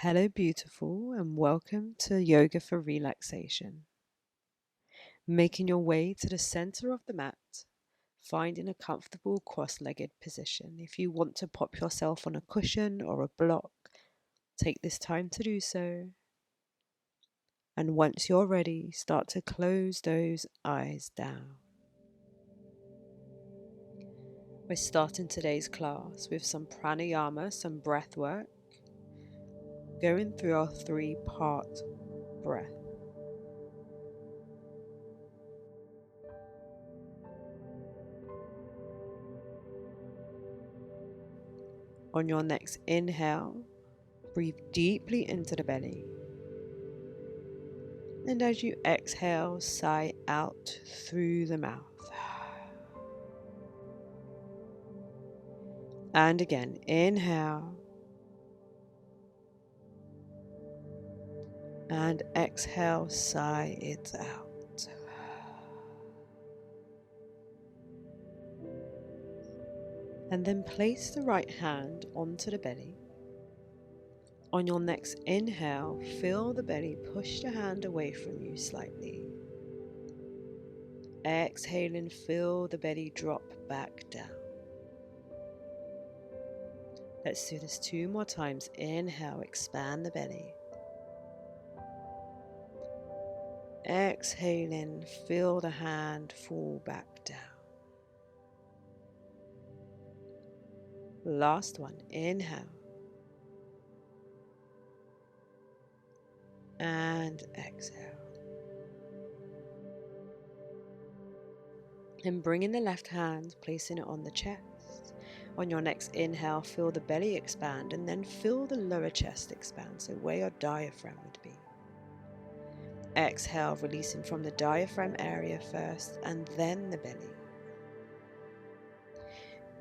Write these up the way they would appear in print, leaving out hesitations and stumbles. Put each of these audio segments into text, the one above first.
Hello, beautiful, and welcome to Yoga for Relaxation. Making your way to the center of the mat, finding a comfortable cross-legged position. If you want to pop yourself on a cushion or a block, take this time to do so. And once you're ready, start to close those eyes down. We're starting today's class with some pranayama, some breath work, going through our 3-part breath. On your next inhale, breathe deeply into the belly. And as you exhale, sigh out through the mouth. And again, inhale. And exhale, sigh it out. And then place the right hand onto the belly. On your next inhale, feel the belly push the hand away from you slightly. Exhaling, feel the belly drop back down. Let's do this 2 more times. Inhale, expand the belly. Exhaling, feel the hand fall back down. Last one, inhale. And exhale. And bring in the left hand, placing it on the chest. On your next inhale, feel the belly expand and then feel the lower chest expand, so where your diaphragm would be. Exhale, releasing from the diaphragm area first and then the belly.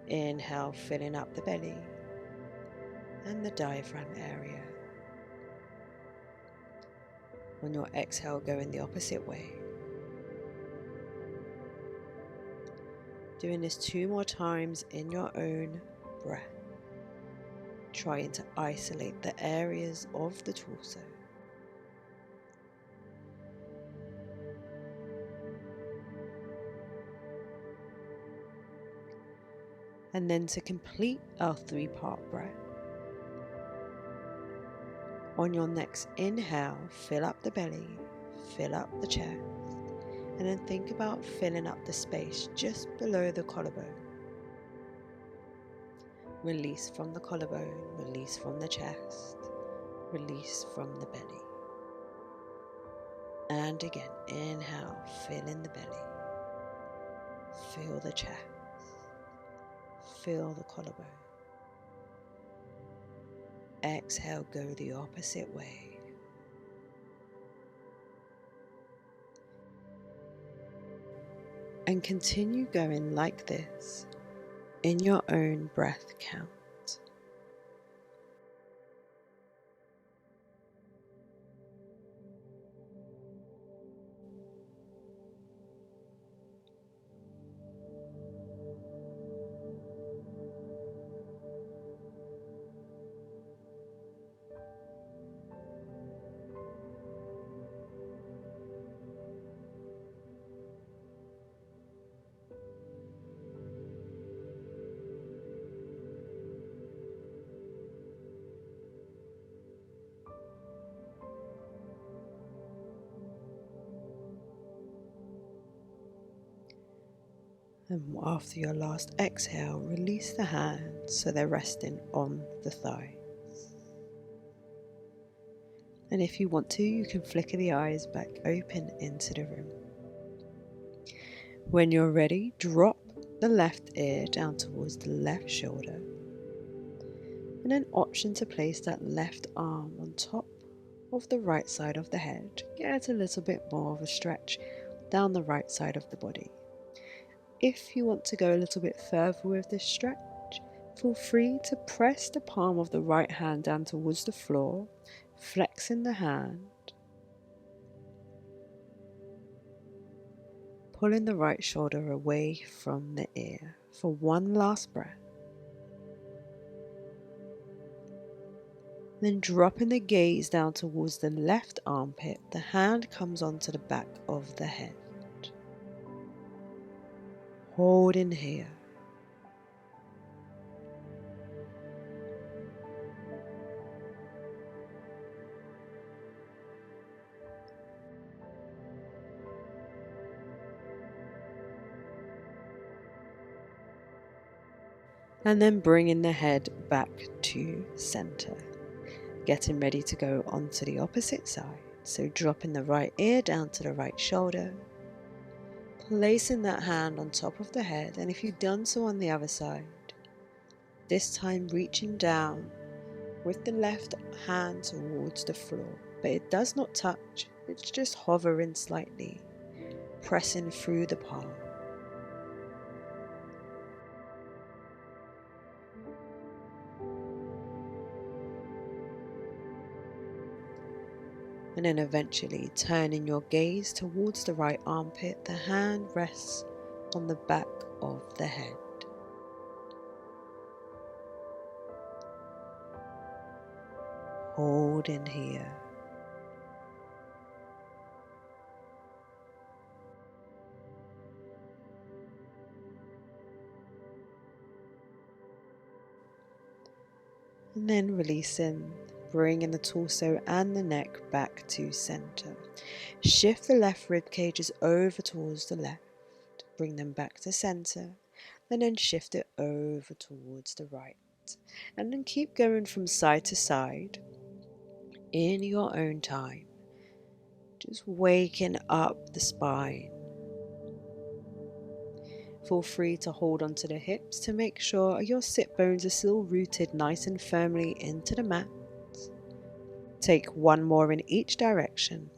Inhale, filling up the belly and the diaphragm area. On your exhale, go in the opposite way. Doing this 2 more times in your own breath. Trying to isolate the areas of the torso. And then to complete our 3-part breath, on your next inhale, fill up the belly, fill up the chest, and then think about filling up the space just below the collarbone. Release from the collarbone, release from the chest, release from the belly. And again, inhale, fill in the belly, feel the chest, feel the collarbone. Exhale, go the opposite way. And continue going like this in your own breath count. And after your last exhale, release the hands so they're resting on the thighs. And if you want to, you can flicker the eyes back open into the room. When you're ready, drop the left ear down towards the left shoulder. And then option to place that left arm on top of the right side of the head. Get a little bit more of a stretch down the right side of the body. If you want to go a little bit further with this stretch, feel free to press the palm of the right hand down towards the floor, flexing the hand, pulling the right shoulder away from the ear for one last breath. Then dropping the gaze down towards the left armpit, the hand comes onto the back of the head. Hold in here. And then bringing the head back to center. Getting ready to go onto the opposite side. So dropping the right ear down to the right shoulder. Placing that hand on top of the head, and if you've done so on the other side, this time reaching down with the left hand towards the floor, but it does not touch, it's just hovering slightly, pressing through the palm. And then eventually turning your gaze towards the right armpit, the hand rests on the back of the head. Hold in here. And then releasing, bringing the torso and the neck back to center. Shift the left rib cages over towards the left. Bring them back to center. And then shift it over towards the right. And then keep going from side to side in your own time. Just waking up the spine. Feel free to hold onto the hips to make sure your sit bones are still rooted nice and firmly into the mat. Take one more in each direction.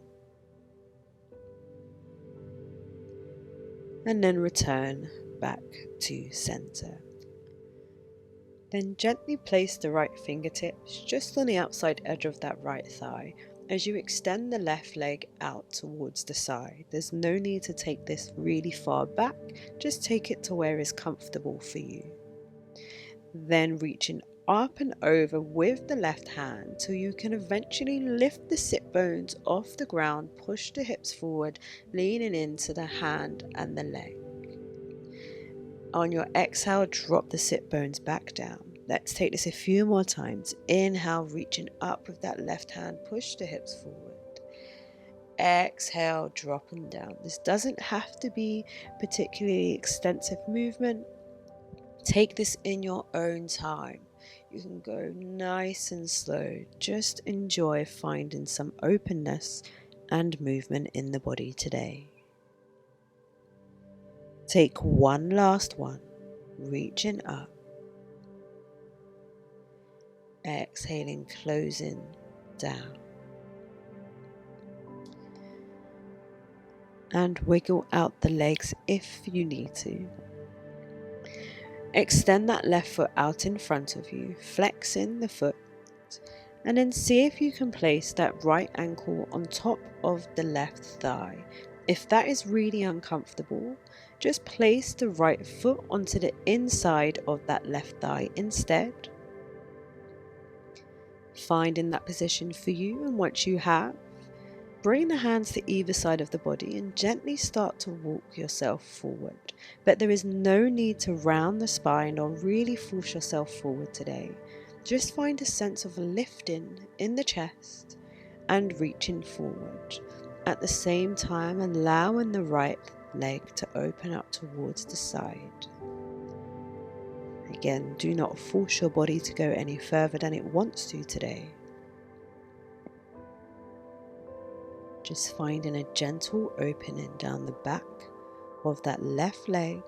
And then return back to center. Then gently place the right fingertips just on the outside edge of that right thigh as you extend the left leg out towards the side. There's no need to take this really far back, just take it to where is comfortable for you. Then reaching up and over with the left hand till you can eventually lift the sit bones off the ground, push the hips forward, leaning into the hand and the leg. On your exhale, drop the sit bones back down. Let's take this a few more times. Inhale, reaching up with that left hand, push the hips forward. Exhale, dropping down. This doesn't have to be particularly extensive movement. Take this in your own time. You can go nice and slow. Just enjoy finding some openness and movement in the body today. Take one last one, reaching up. Exhaling, closing down. And wiggle out the legs if you need to. Extend that left foot out in front of you, flexing the foot, and then see if you can place that right ankle on top of the left thigh. If that is really uncomfortable, just place the right foot onto the inside of that left thigh instead. Finding that position for you, and once you have, bring the hands to either side of the body and gently start to walk yourself forward. But there is no need to round the spine or really force yourself forward today. Just find a sense of lifting in the chest and reaching forward. At the same time, allowing the right leg to open up towards the side. Again, do not force your body to go any further than it wants to today. Just finding a gentle opening down the back of that left leg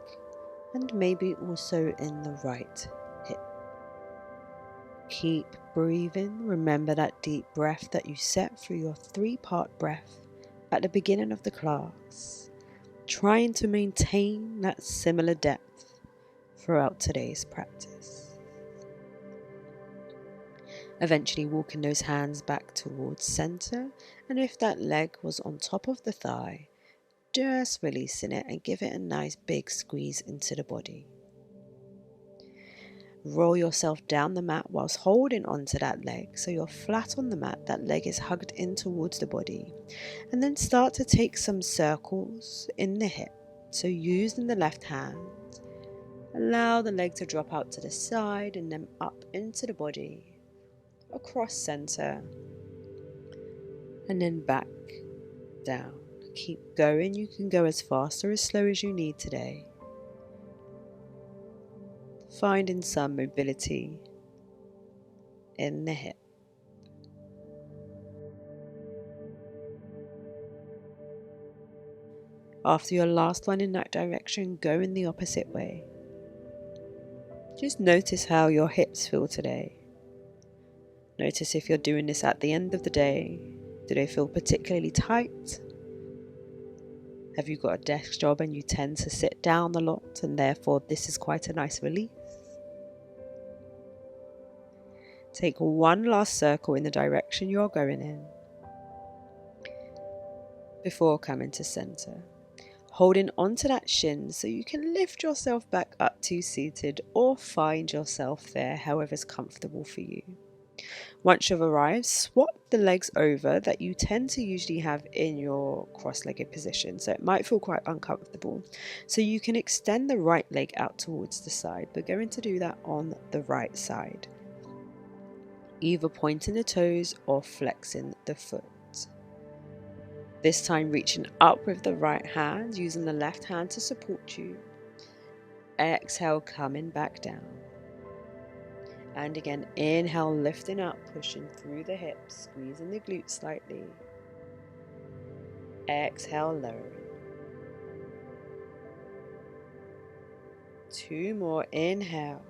and maybe also in the right hip. Keep breathing. Remember that deep breath that you set through your 3-part breath at the beginning of the class. Trying to maintain that similar depth throughout today's practice. Eventually walking those hands back towards center, and if that leg was on top of the thigh, just releasing it and give it a nice big squeeze into the body. Roll yourself down the mat whilst holding onto that leg so you're flat on the mat, that leg is hugged in towards the body. And then start to take some circles in the hip. So using the left hand, allow the leg to drop out to the side and then up into the body, across center, and then back down. Keep going. You can go as fast or as slow as you need today. Finding some mobility in the hip. After your last one in that direction, go in the opposite way. Just notice how your hips feel today. Notice if you're doing this at the end of the day. Do they feel particularly tight? Have you got a desk job and you tend to sit down a lot and therefore this is quite a nice release? Take one last circle in the direction you're going in before coming to center. Holding onto that shin so you can lift yourself back up to seated or find yourself there, however's comfortable for you. Once you've arrived, swap the legs over that you tend to usually have in your cross-legged position, so it might feel quite uncomfortable. So you can extend the right leg out towards the side. We're going to do that on the right side, either pointing the toes or flexing the foot. This time reaching up with the right hand, using the left hand to support you. Exhale, coming back down. And again, inhale, lifting up, pushing through the hips, squeezing the glutes slightly. Exhale, lowering. 2 more, inhale.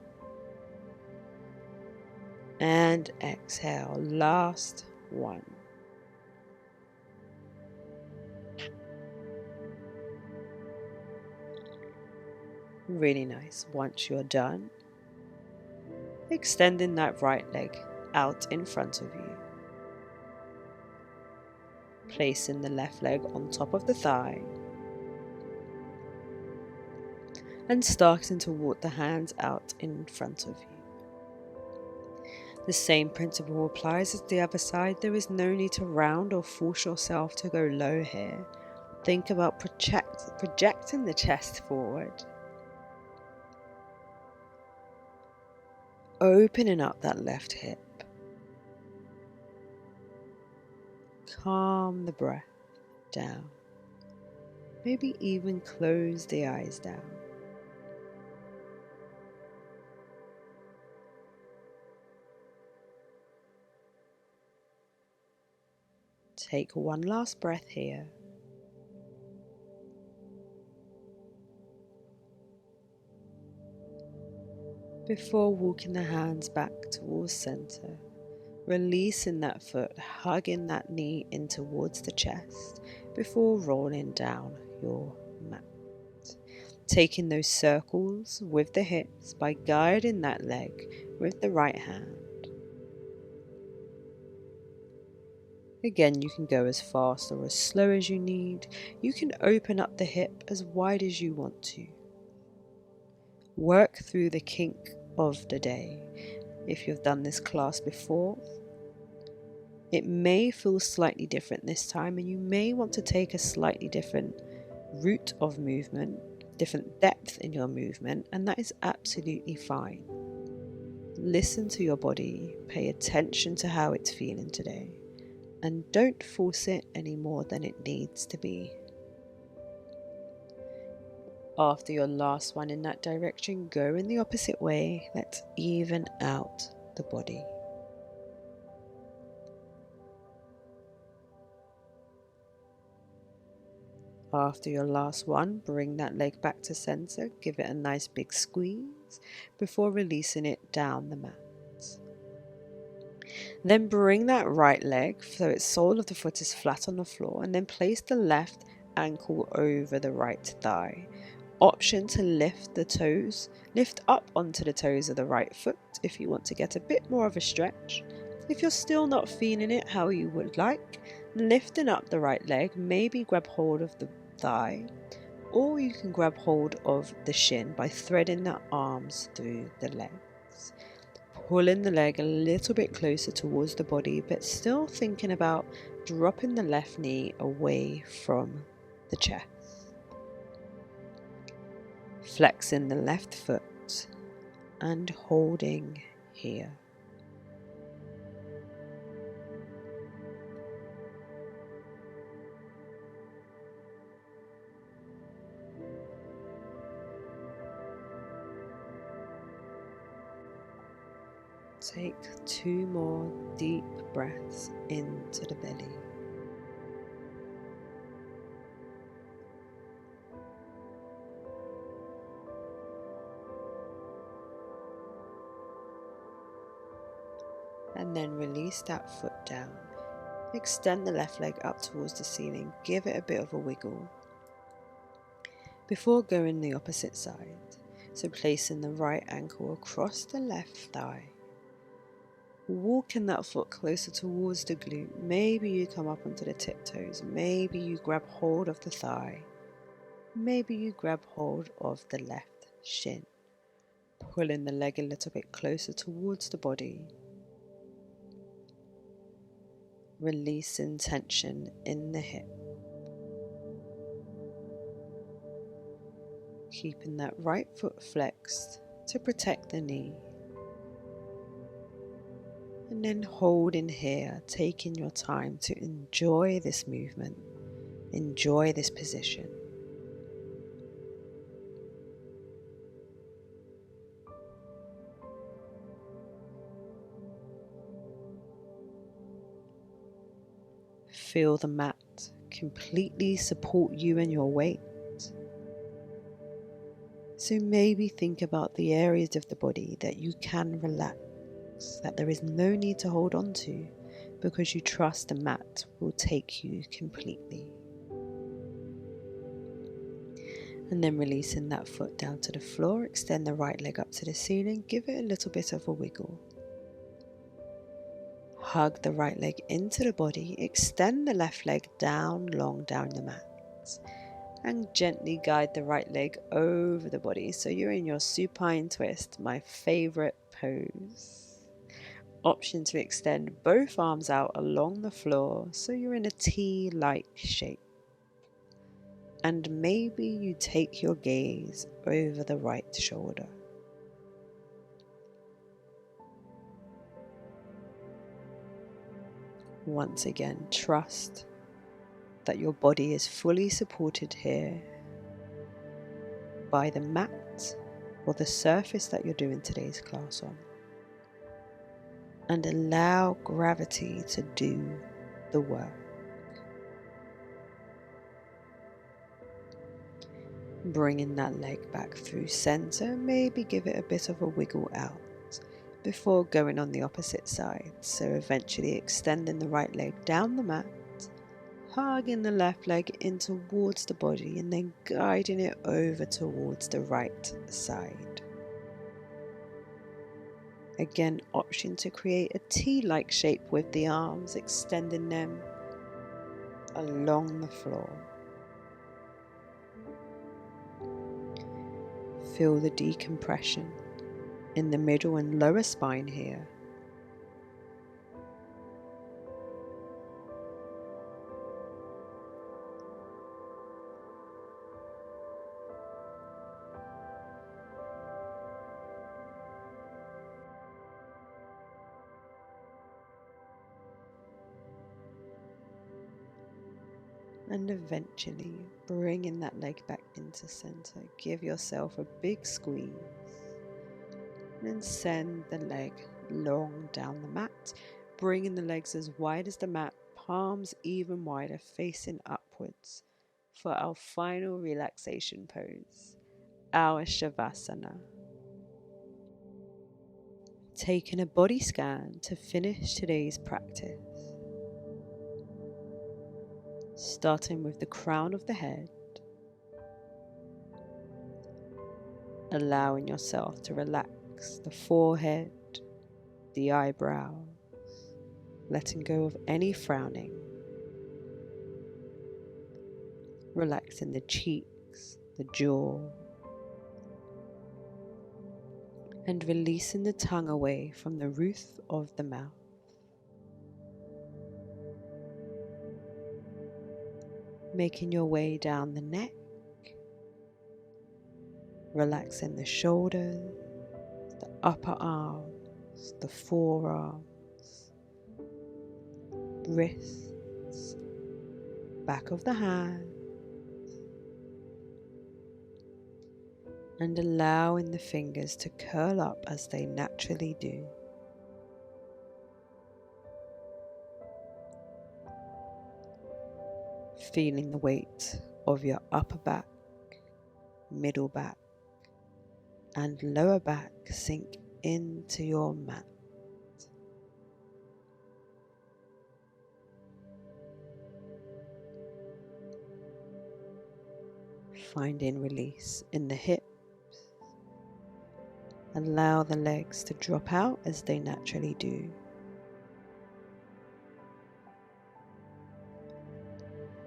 And exhale, last one. Really nice. Once you're done, extending that right leg out in front of you. Placing the left leg on top of the thigh. And starting to walk the hands out in front of you. The same principle applies as the other side. There is no need to round or force yourself to go low here. Think about projecting the chest forward. Opening up that left hip. Calm the breath down. Maybe even close the eyes down. Take one last breath here. Before walking the hands back towards center, releasing that foot, hugging that knee in towards the chest before rolling down your mat. Taking those circles with the hips by guiding that leg with the right hand. Again, you can go as fast or as slow as you need. You can open up the hip as wide as you want to. Work through the kink of the day. If you've done this class before, it may feel slightly different this time, and you may want to take a slightly different route of movement, different depth in your movement, and that is absolutely fine. Listen to your body, pay attention to how it's feeling today, and don't force it any more than it needs to be. After your last one in that direction, go in the opposite way. Let's even out the body. After your last one, bring that leg back to center. Give it a nice big squeeze before releasing it down the mat. Then bring that right leg so its sole of the foot is flat on the floor, and then place the left ankle over the right thigh. Option to lift the toes, lift up onto the toes of the right foot if you want to get a bit more of a stretch. If you're still not feeling it how you would like, lifting up the right leg, maybe grab hold of the thigh, or you can grab hold of the shin by threading the arms through the legs. Pulling the leg a little bit closer towards the body, but still thinking about dropping the left knee away from the chest. Flexing the left foot and holding here. Take 2 more deep breaths into the belly. And then release that foot down. Extend the left leg up towards the ceiling. Give it a bit of a wiggle before going the opposite side. So placing the right ankle across the left thigh. Walking that foot closer towards the glute. Maybe you come up onto the tiptoes. Maybe you grab hold of the thigh. Maybe you grab hold of the left shin. Pulling the leg a little bit closer towards the body. Releasing tension in the hip. Keeping that right foot flexed to protect the knee. And then holding here, taking your time to enjoy this movement, enjoy this position. Feel the mat completely support you and your weight. So maybe think about the areas of the body that you can relax, that there is no need to hold on to, because you trust the mat will take you completely. And then releasing that foot down to the floor, extend the right leg up to the ceiling, give it a little bit of a wiggle. Hug the right leg into the body, extend the left leg down, long down the mat. And gently guide the right leg over the body. So you're in your supine twist, my favorite pose. Option to extend both arms out along the floor so you're in a T-like shape. And maybe you take your gaze over the right shoulder. Once again, trust that your body is fully supported here by the mat or the surface that you're doing today's class on. And allow gravity to do the work. Bringing that leg back through center, maybe give it a bit of a wiggle out before going on the opposite side. So eventually extending the right leg down the mat, hugging the left leg in towards the body and then guiding it over towards the right side. Again, option to create a T-like shape with the arms, extending them along the floor. Feel the decompression in the middle and lower spine here. And eventually bringing that leg back into center. Give yourself a big squeeze. And then send the leg long down the mat. Bringing the legs as wide as the mat, palms even wider, facing upwards for our final relaxation pose, our Shavasana. Taking a body scan to finish today's practice. Starting with the crown of the head, allowing yourself to relax the forehead, the eyebrows, letting go of any frowning, relaxing the cheeks, the jaw, and releasing the tongue away from the roof of the mouth. Making your way down the neck, relaxing the shoulders, the upper arms, the forearms, wrists, back of the hand, and allowing the fingers to curl up as they naturally do. Feeling the weight of your upper back, middle back, and lower back sink into your mat. Finding release in the hips. Allow the legs to drop out as they naturally do.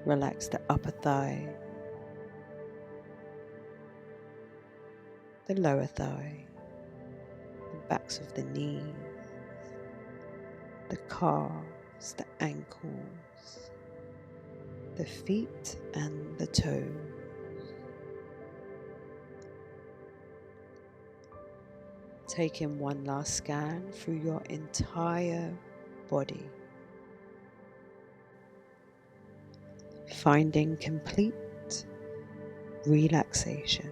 Relax the upper thigh, the lower thigh, the backs of the knees, the calves, the ankles, the feet and the toes. Taking one last scan through your entire body. Finding complete relaxation.